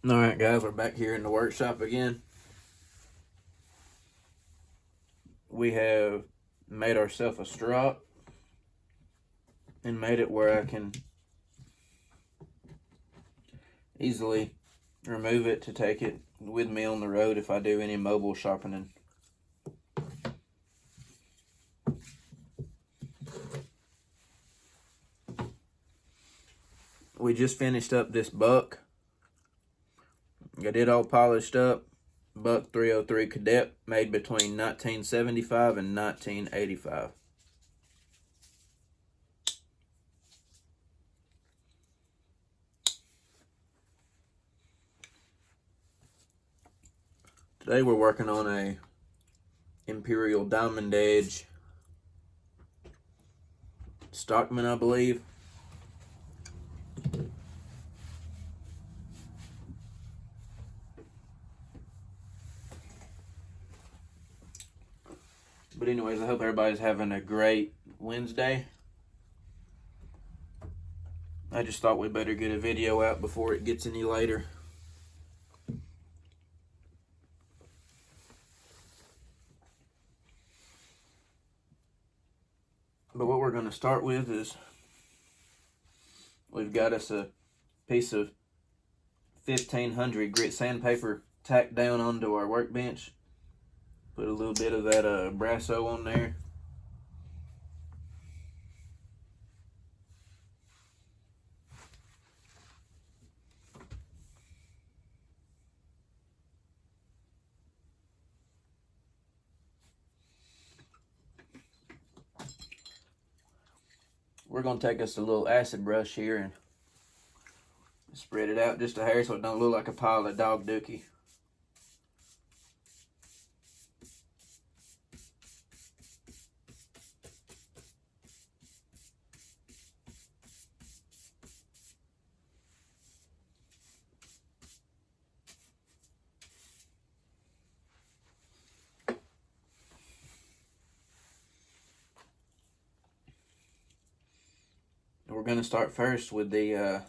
Alright guys, we're back here in the workshop again. We have made ourselves a strop and made it where I can easily remove it to take it with me on the road if I do any mobile sharpening. We just finished up this buck. Got it all polished up. Buck 303 Cadet, made between 1975 and 1985. Today we're working on a Imperial Diamond Edge Stockman, I believe. But anyways, I hope everybody's having a great Wednesday. I just thought we better get a video out before it gets any later. But what we're going to start with is we've got us a piece of 1500 grit sandpaper tacked down onto our workbench. Put a little bit of that Brasso on there. We're going to take us a little acid brush here and spread it out just a hair so it don't look like a pile of dog dookie. We're going to start first with the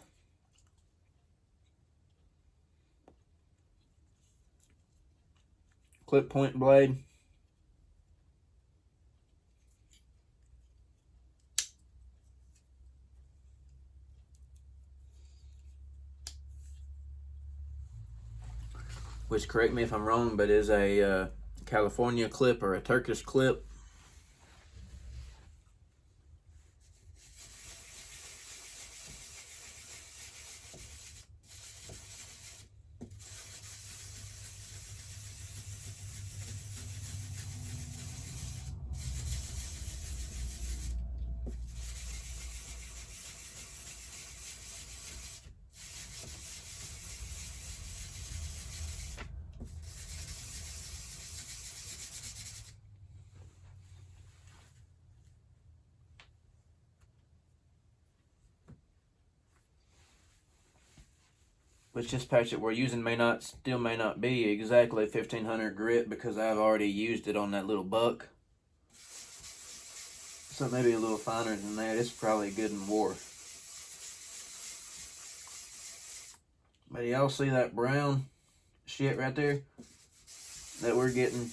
clip point blade. Which, correct me if I'm wrong, but is a California clip or a Turkish clip. Which this patch that we're using still may not be exactly 1500 grit because I've already used it on that little buck. So maybe a little finer than that. It's probably good and wore. But y'all see that brown shit right there that we're getting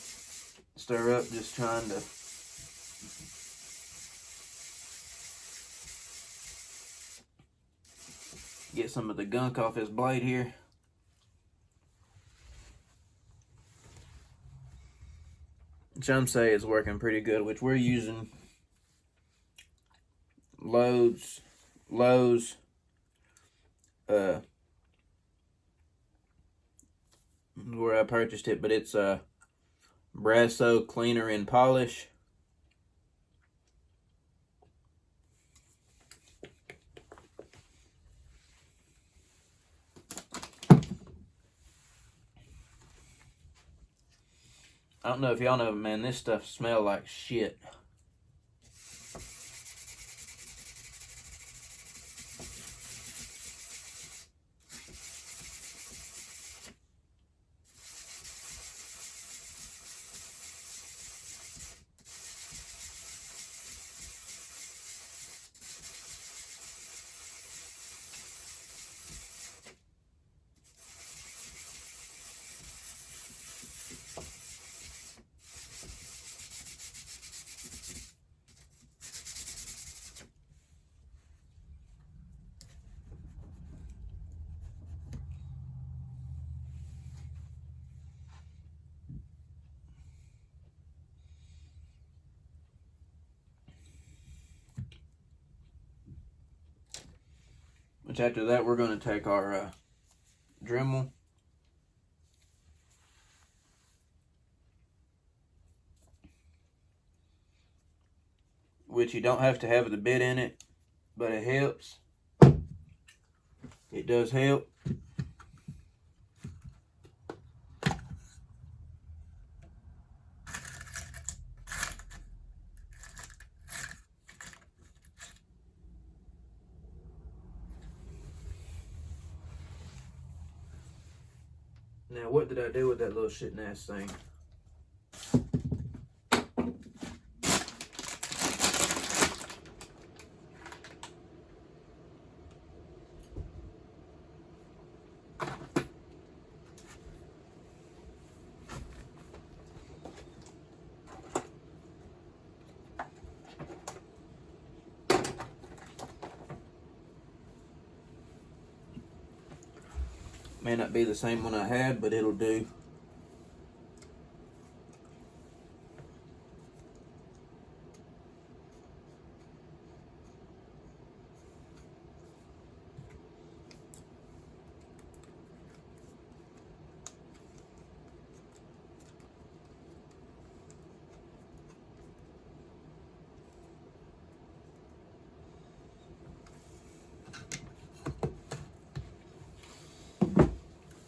stir up, just trying to get some of the gunk off his blade here. Which I'm saying is working pretty good, which we're using Lowe's, where I purchased it, but it's a Brasso cleaner and polish. I don't know if y'all know, man, this stuff smells like shit. Which after that, we're going to take our Dremel. Which you don't have to have the bit in it, but it helps. It does help. Now, what did I do with that little shit ass thing? May not be the same one I had, but it'll do.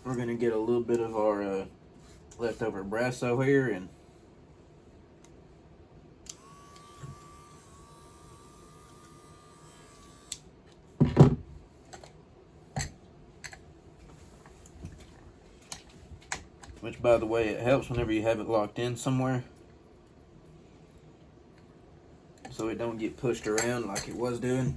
We're going to get a little bit of our leftover Brasso here, and which, by the way, it helps whenever you have it locked in somewhere, so it don't get pushed around like it was doing.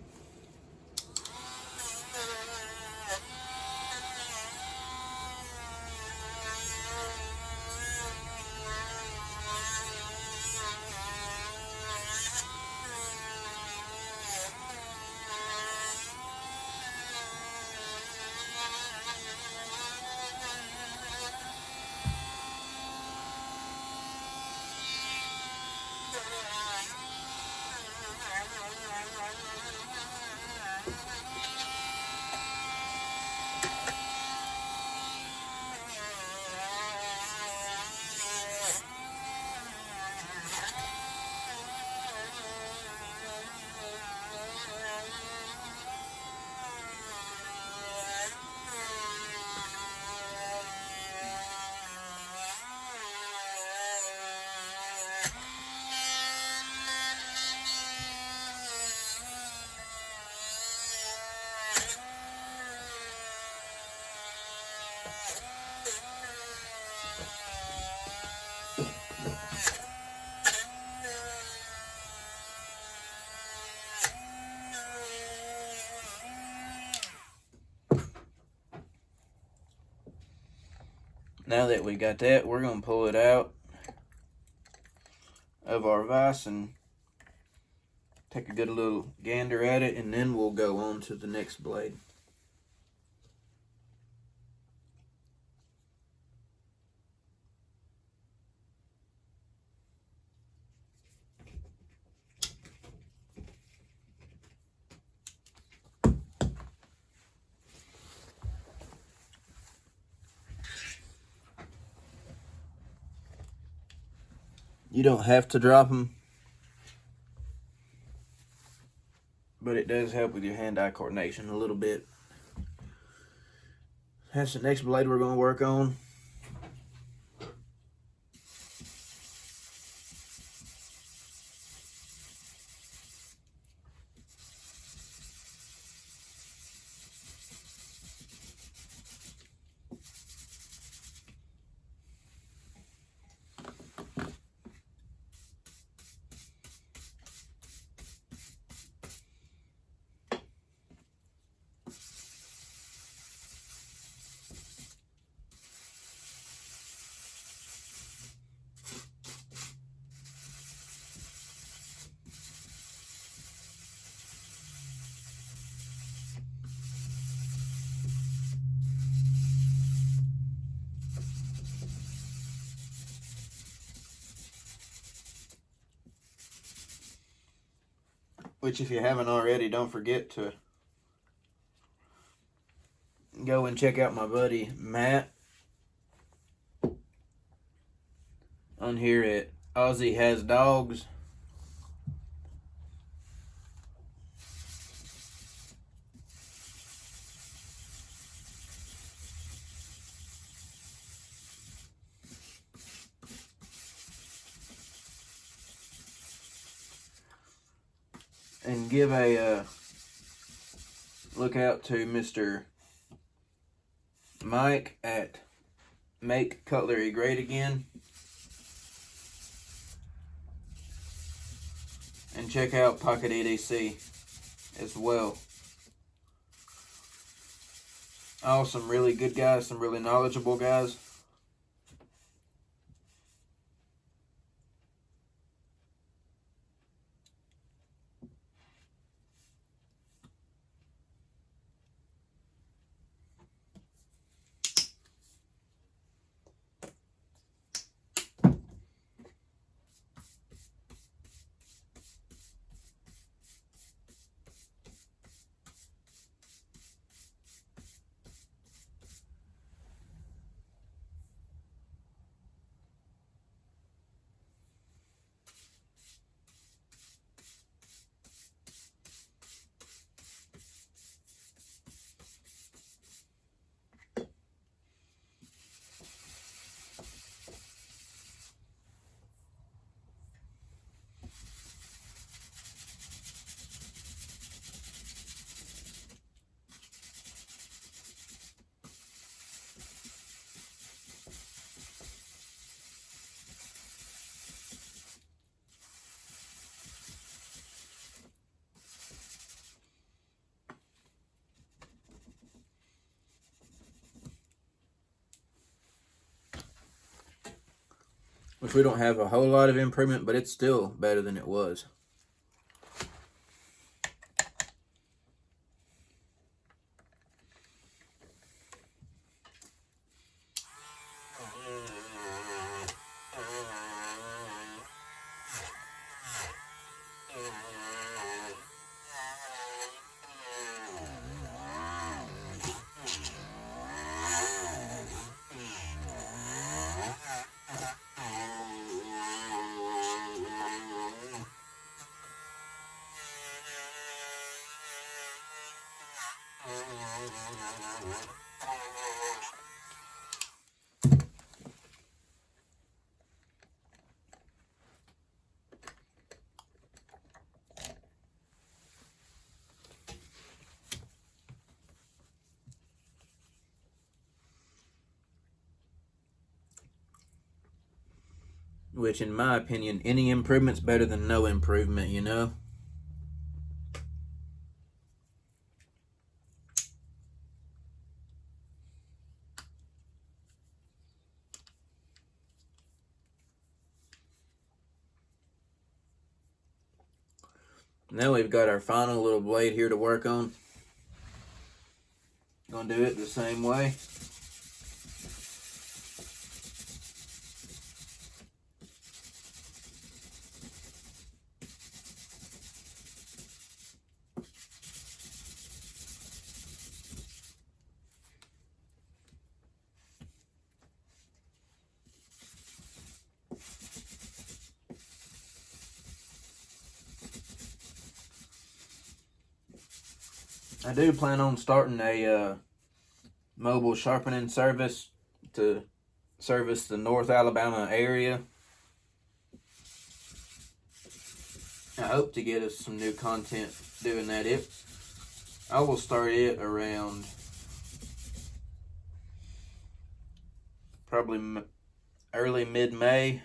Now that we got that, we're going to pull it out of our vise and take a good little gander at it, and then we'll go on to the next blade. You don't have to drop them, but it does help with your hand-eye coordination a little bit. That's the next blade we're going to work on. Which, if you haven't already, don't forget to go and check out my buddy Matt on here at Aussie Has Dogs. And give a look out to Mr. Mike at Make Cutlery Great Again. And check out Pocket EDC as well. All some really good guys, some really knowledgeable guys. Which we don't have a whole lot of improvement, but it's still better than it was. Which, in my opinion, any improvement's better than no improvement, you know? Now we've got our final little blade here to work on. Gonna do it the same way. I do plan on starting a mobile sharpening service to service the North Alabama area. I hope to get us some new content doing that. I will start it around probably early mid-May.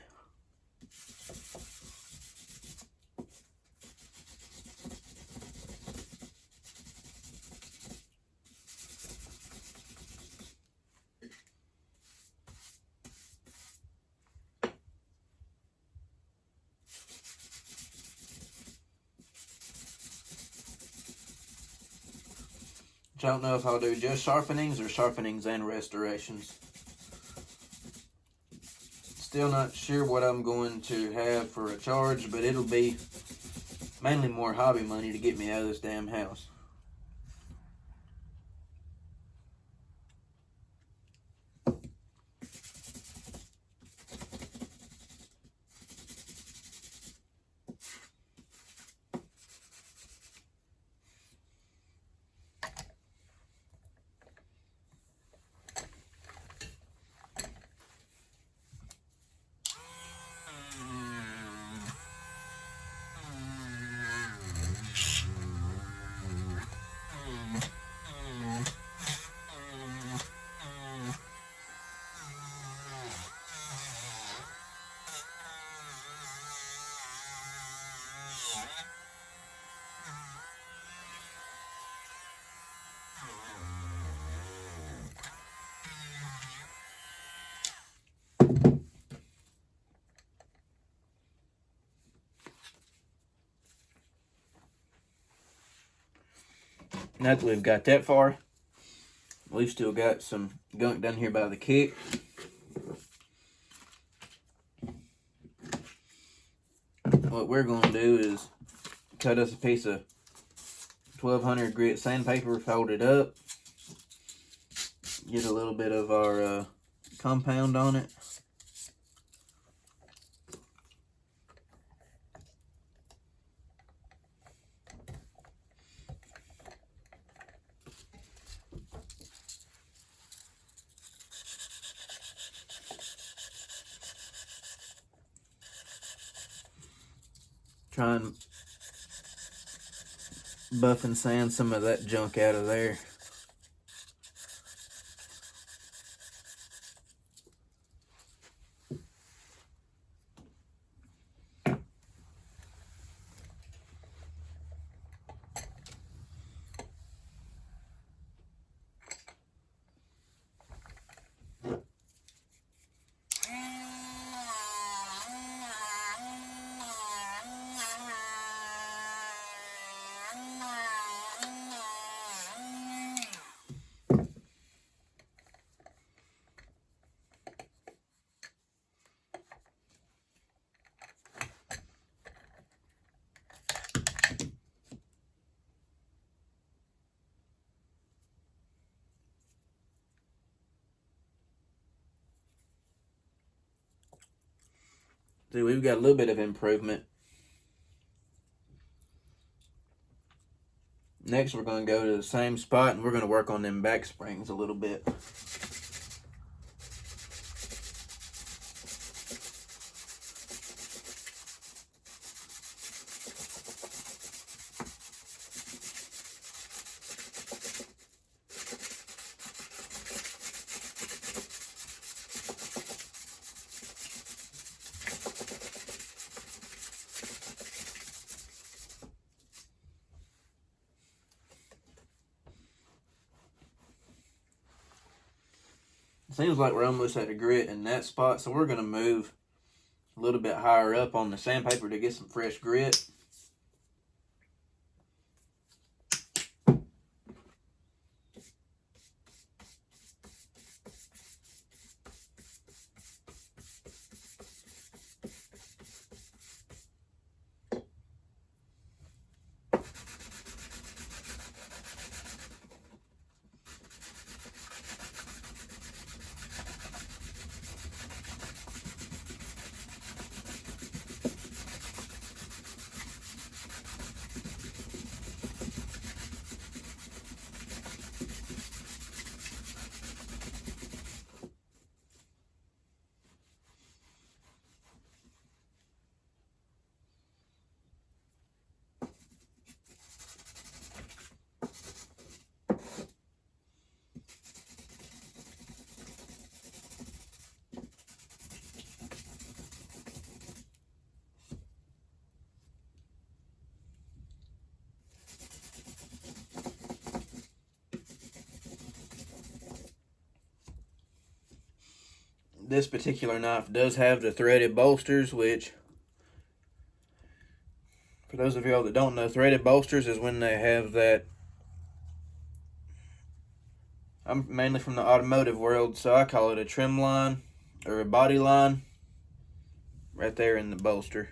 I don't know if I'll do just sharpenings or sharpenings and restorations. Still not sure what I'm going to have for a charge, but it'll be mainly more hobby money to get me out of this damn house. Now that we've got that far, we've still got some gunk down here by the kick. What we're going to do is cut us a piece of 1200 grit sandpaper, fold it up, get a little bit of our compound on it. Try and buff and sand some of that junk out of there. See, we've got a little bit of improvement. Next, we're going to go to the same spot and we're going to work on them back springs a little bit. Seems like we're almost at a grit in that spot, so we're going to move a little bit higher up on the sandpaper to get some fresh grit. This particular knife does have the threaded bolsters, which, for those of y'all that don't know, threaded bolsters is when they have that. I'm mainly from the automotive world, so I call it a trim line or a body line right there in the bolster.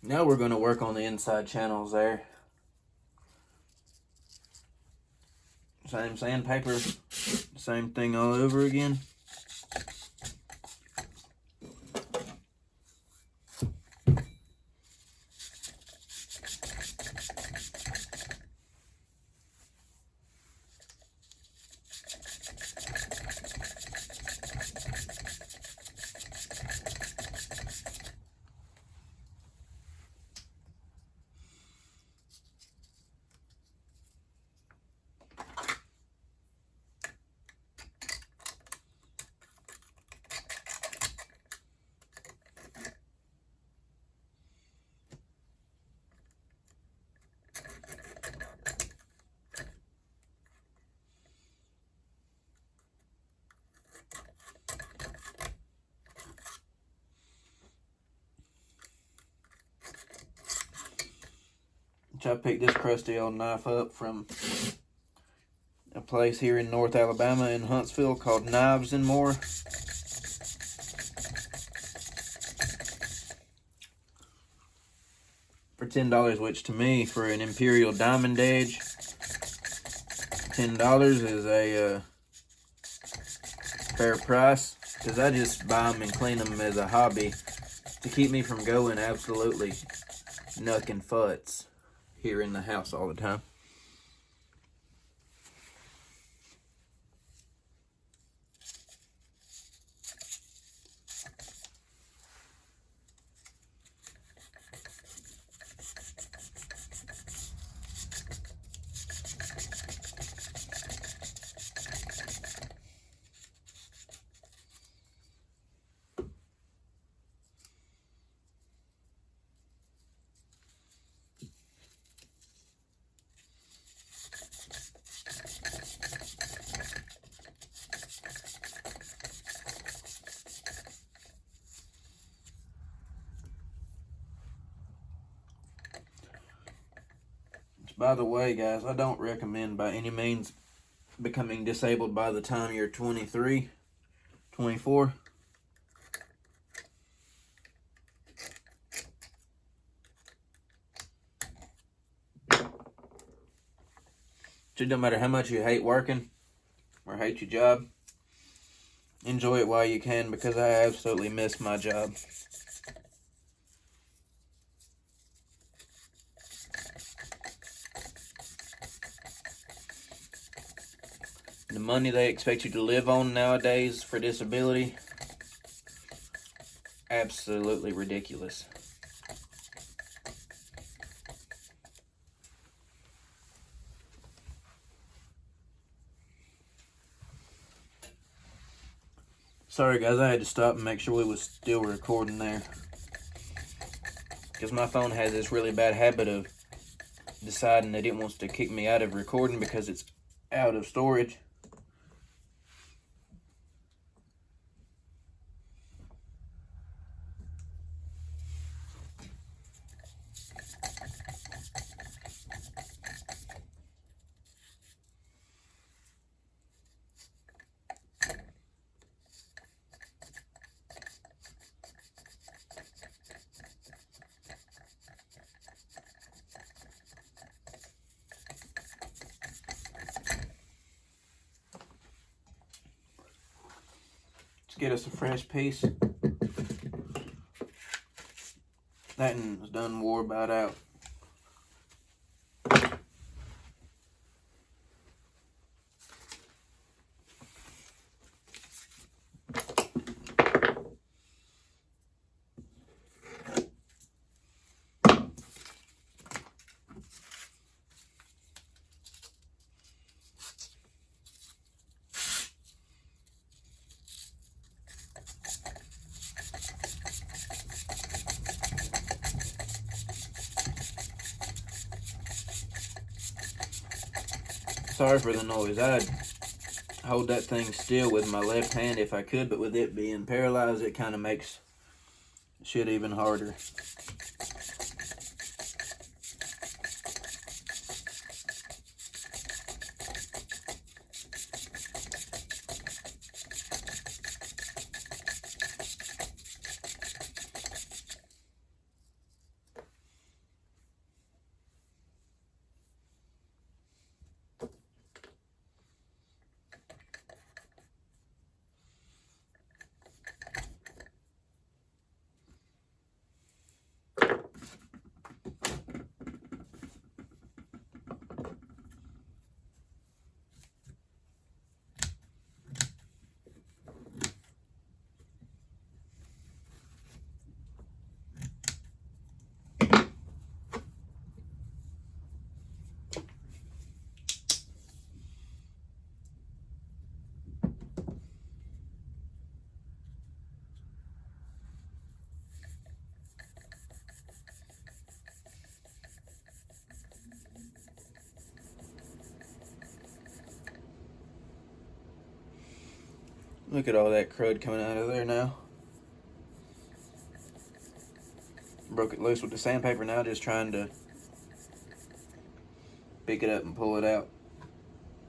Now we're going to work on the inside channels there. Same sandpaper, same thing all over again. which I picked this crusty old knife up from a place here in North Alabama in Huntsville called Knives and More. For $10, which to me, for an Imperial Diamond Edge, $10 is a fair price, because I just buy them and clean them as a hobby to keep me from going absolutely knucking futs here in the house all the time. By the way, guys, I don't recommend by any means becoming disabled by the time you're 23, 24. It don't matter how much you hate working or hate your job. Enjoy it while you can, because I absolutely miss my job. The money they expect you to live on nowadays for disability, absolutely ridiculous. Sorry guys, I had to stop and make sure we was still recording there, because my phone has this really bad habit of deciding that it wants to kick me out of recording because it's out of storage. Let's get us a fresh piece. That one was done wore about out. Sorry for the noise. I'd hold that thing still with my left hand if I could, but with it being paralyzed, it kind of makes shit even harder. Look at all that crud coming out of there now. Broke it loose with the sandpaper now, just trying to pick it up and pull it out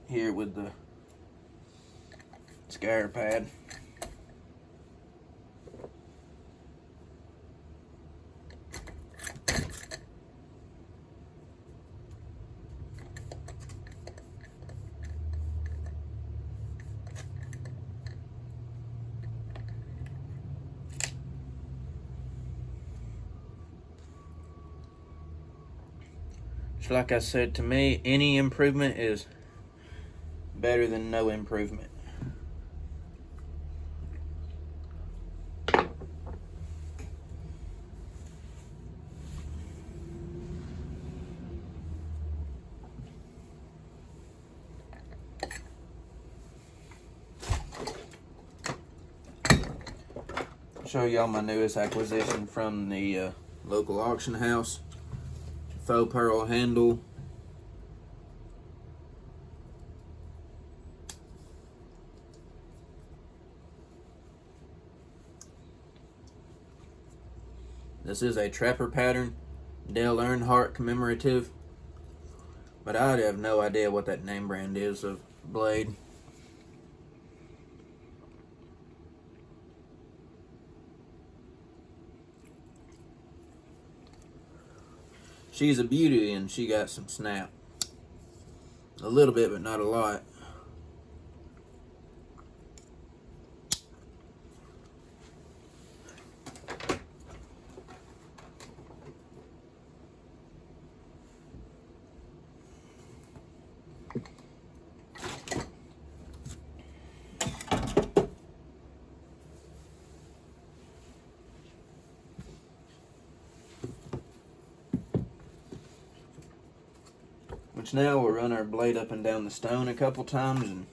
here with the scatter pad. So like I said, to me, any improvement is better than no improvement. Show y'all my newest acquisition from the local auction house. Faux pearl handle. This is a Trapper pattern, Dale Earnhardt commemorative, but I have no idea what that name brand is of blade. She's a beauty and she got some snap. A little bit, but not a lot. Which now we'll run our blade up and down the stone a couple times and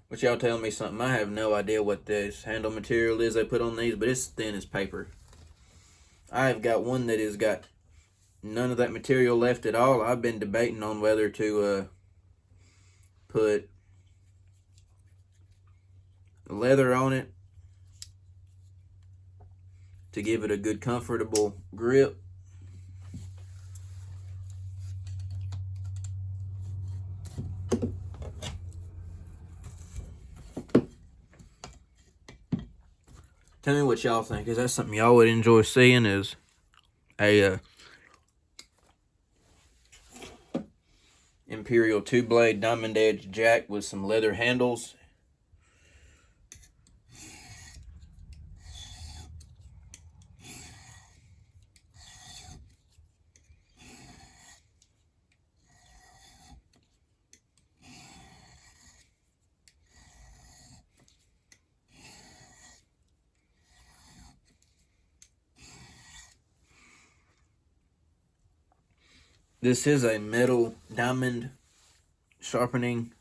which y'all tell me something. I have no idea what this handle material is they put on these, but it's thin as paper. I've got one that has got none of that material left at all. I've been debating on whether to put leather on it to give it a good comfortable grip. Tell me what y'all think. Is that something y'all would enjoy seeing? Is a Imperial 2-blade diamond edge jack with some leather handles. This is a metal diamond sharpening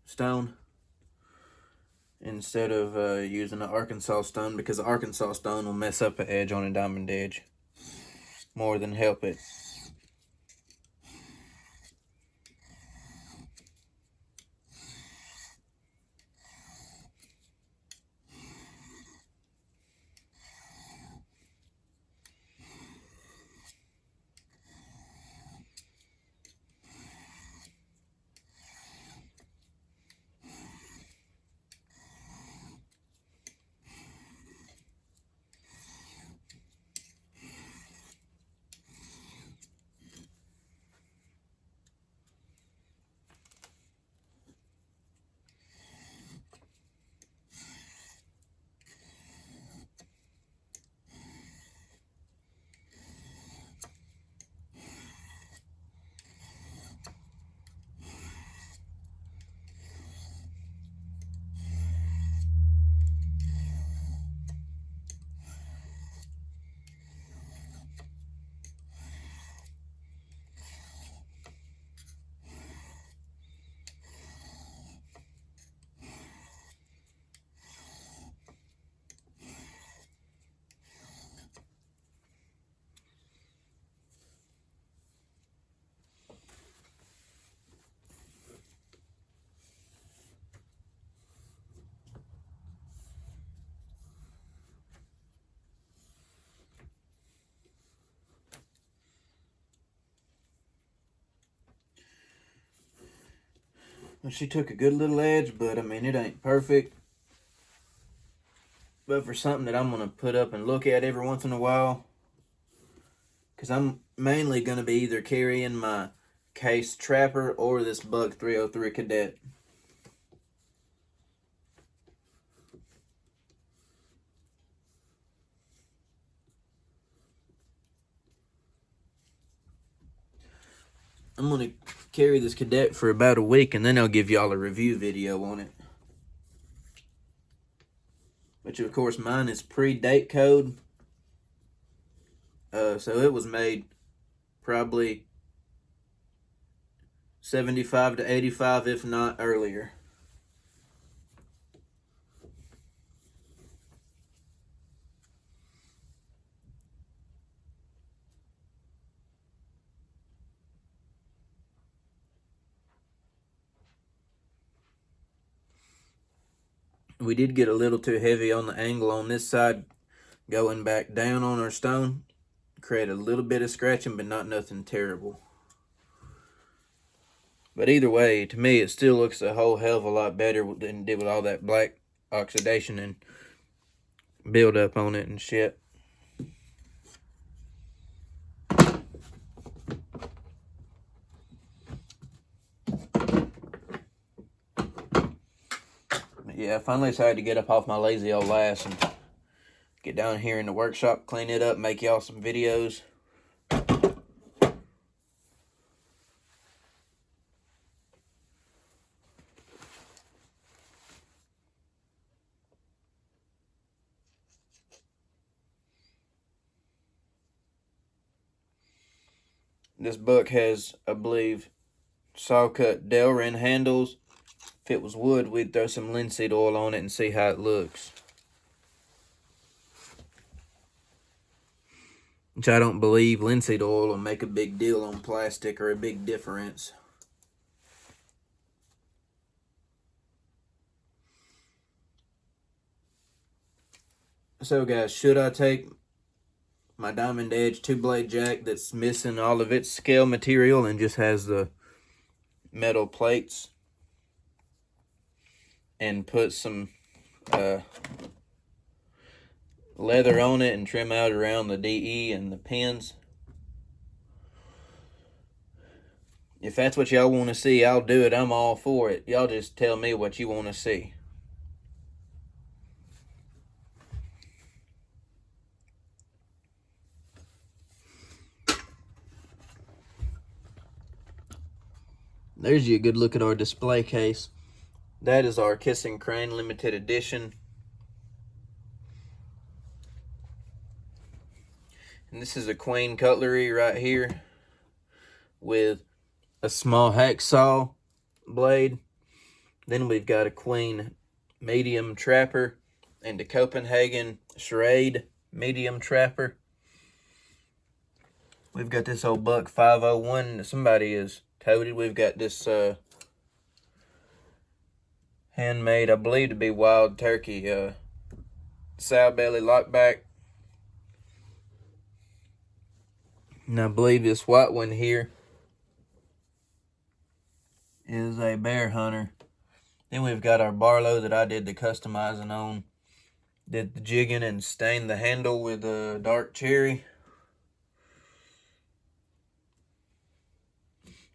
stone instead of using an Arkansas stone, because the Arkansas stone will mess up an edge on a diamond edge more than help it. She took a good little edge, but I mean, it ain't perfect. But for something that I'm going to put up and look at every once in a while, because I'm mainly going to be either carrying my Case Trapper or this Buck 303 Cadet. I'm going to carry this Cadet for about a week, and then I'll give y'all a review video on it. Which, of course, mine is pre-date code. So it was made probably 75 to 85, if not earlier. We did get a little too heavy on the angle on this side, going back down on our stone. Create a little bit of scratching, but not nothing terrible. But either way, to me, it still looks a whole hell of a lot better than it did with all that black oxidation and build up on it and shit. Yeah, I finally decided to get up off my lazy old ass and get down here in the workshop, clean it up, make y'all some videos. This Buck has, I believe, saw cut Delrin handles. If it was wood, we'd throw some linseed oil on it and see how it looks. Which I don't believe linseed oil will make a big deal on plastic or a big difference. So guys, should I take my Diamond Edge 2-blade jack that's missing all of its scale material and just has the metal plates and put some leather on it and trim out around the DE and the pins? If that's what y'all want to see, I'll do it. I'm all for it. Y'all just tell me what you want to see. There's you a good look at our display case. That is our Kissing Crane limited edition. And this is a Queen cutlery right here with a small hacksaw blade. Then we've got a Queen medium trapper and a Copenhagen Schrade medium trapper. We've got this old Buck 501 that somebody has toted. We've got this handmade, I believe to be Wild Turkey sow belly lockback. And I believe this white one here is a Bear Hunter. Then we've got our Barlow that I did the customizing on. Did the jigging and stained the handle with a dark cherry.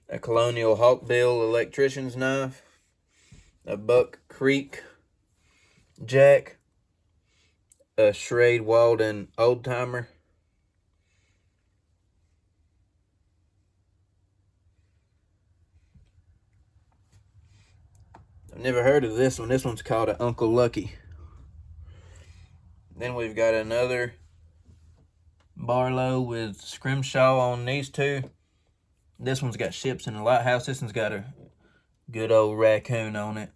A Colonial Hawkbill electrician's knife. A Buck Creek jack. A Schrade Walden old timer. I've never heard of this one. This one's called an Uncle Lucky. Then we've got another Barlow with scrimshaw on these two. This one's got ships in the lighthouse. This one's got a good old raccoon on it.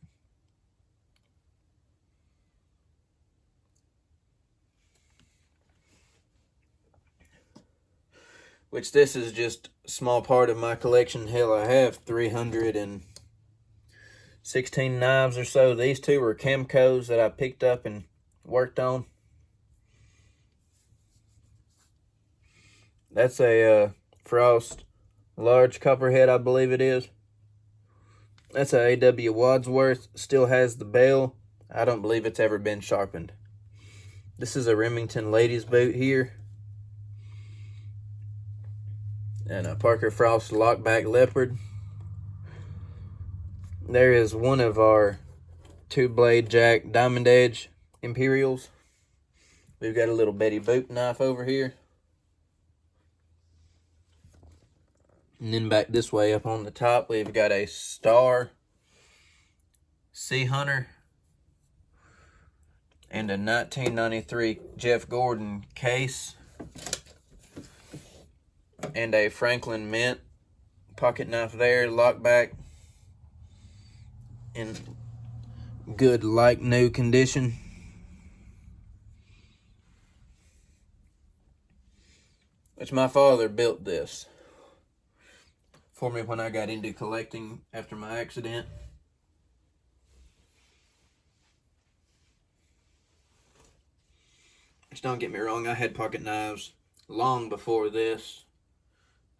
Which this is just a small part of my collection. Hell, I have 316 knives or so. These two were Camcos that I picked up and worked on. That's a Frost large copperhead, I believe it is. That's a A.W. Wadsworth. Still has the bell. I don't believe it's ever been sharpened. This is a Remington ladies boot here. And a Parker Frost lockback leopard. There is one of our 2-blade jack diamond edge Imperials. We've got a little Betty Boop knife over here. And then back this way up on the top, we've got a Star Sea Hunter and a 1993 Jeff Gordon case and a Franklin Mint pocket knife there, lockback in good like new condition. Which my father built this for me when I got into collecting after my accident. Just don't get me wrong, I had pocket knives long before this,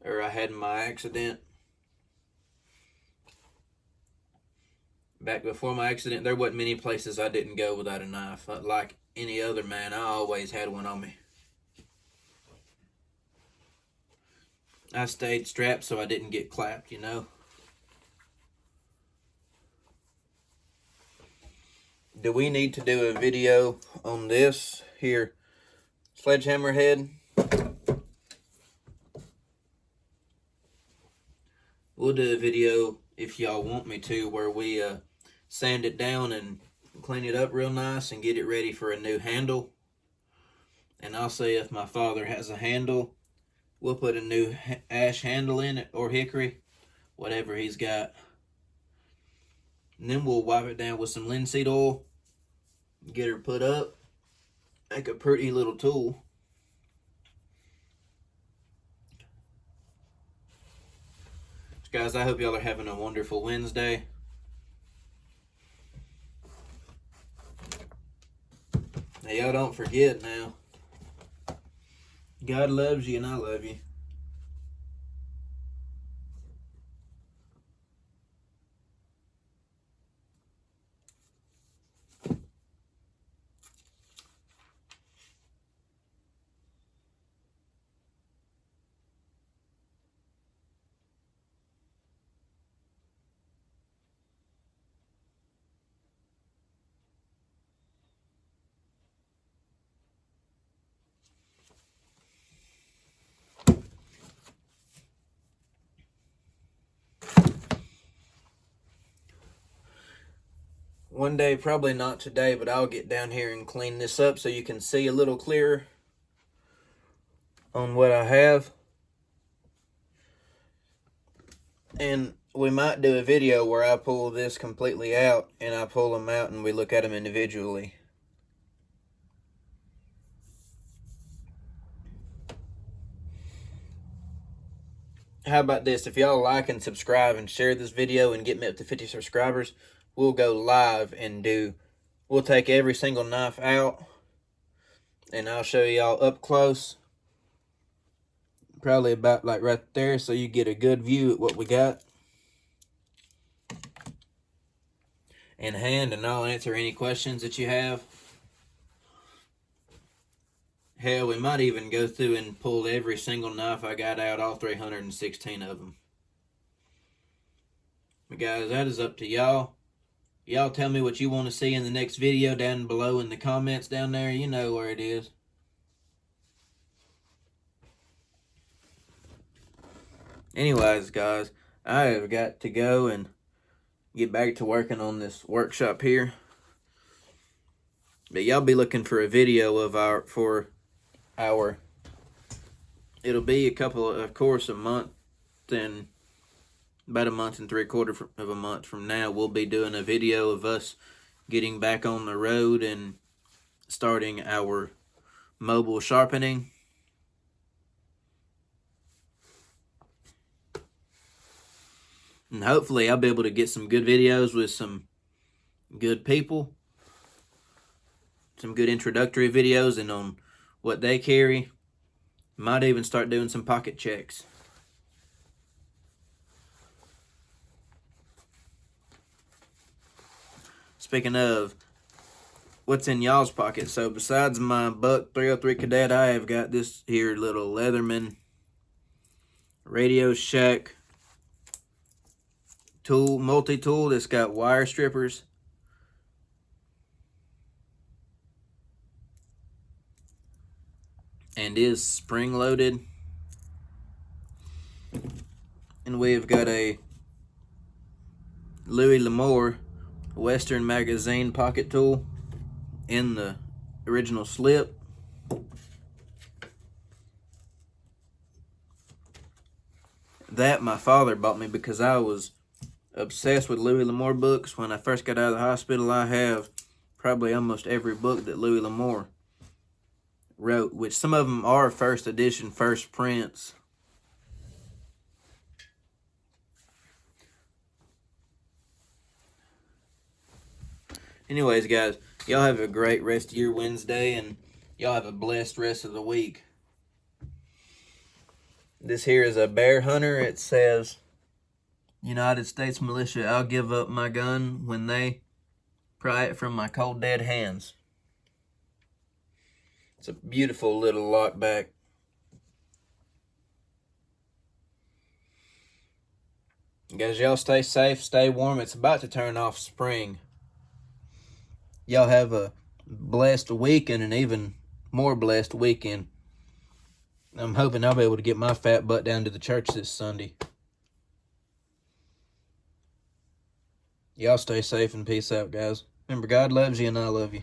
or I had my accident. Back before my accident, there wasn't many places I didn't go without a knife. Like any other man, I always had one on me. I stayed strapped so I didn't get clapped, you know. Do we need to do a video on this here sledgehammer head? We'll do a video if y'all want me to where we sand it down and clean it up real nice and get it ready for a new handle. And I'll say if my father has a handle, we'll put a new ash handle in it, or hickory, whatever he's got. And then we'll wipe it down with some linseed oil, get her put up, make a pretty little tool. So guys, I hope y'all are having a wonderful Wednesday. Now y'all don't forget now, God loves you and I love you. One day, probably not today, but I'll get down here and clean this up so you can see a little clearer on what I have. And we might do a video where I pull this completely out and I pull them out and we look at them individually. How about this? If y'all like and subscribe and share this video and get me up to 50 subscribers, we'll go live and we'll take every single knife out and I'll show y'all up close. Probably about like right there so you get a good view at what we got in hand, and I'll answer any questions that you have. Hell, we might even go through and pull every single knife I got out, all 316 of them. But guys, that is up to y'all. Y'all tell me what you want to see in the next video down below in the comments down there. You know where it is. Anyways, guys, I have got to go and get back to working on this workshop here. But y'all be looking for a video of it'll be a month and about a month and 3/4 of a month from now, we'll be doing a video of us getting back on the road and starting our mobile sharpening. And hopefully I'll be able to get some good videos with some good people, some good introductory videos and on what they carry. Might even start doing some pocket checks. speaking of, what's in y'all's pocket? So besides my Buck 303 Cadet, I have got this here little Leatherman Radio Shack multi-tool that's got wire strippers. And is spring-loaded. And we've got a Louis L'Amour Western Magazine pocket tool in the original slip. That my father bought me because I was obsessed with Louis L'Amour books. When I first got out of the hospital, I have probably almost every book that Louis L'Amour wrote, which some of them are first edition, first prints. Anyways, guys, y'all have a great rest of your Wednesday, and y'all have a blessed rest of the week. This here is a bear hunter. It says, United States Militia, I'll give up my gun when they pry it from my cold dead hands. It's a beautiful little lockback. Guys, y'all stay safe, stay warm. It's about to turn off spring. Y'all have a blessed weekend, and even more blessed weekend. I'm hoping I'll be able to get my fat butt down to the church this Sunday. Y'all stay safe and peace out, guys. Remember, God loves you and I love you.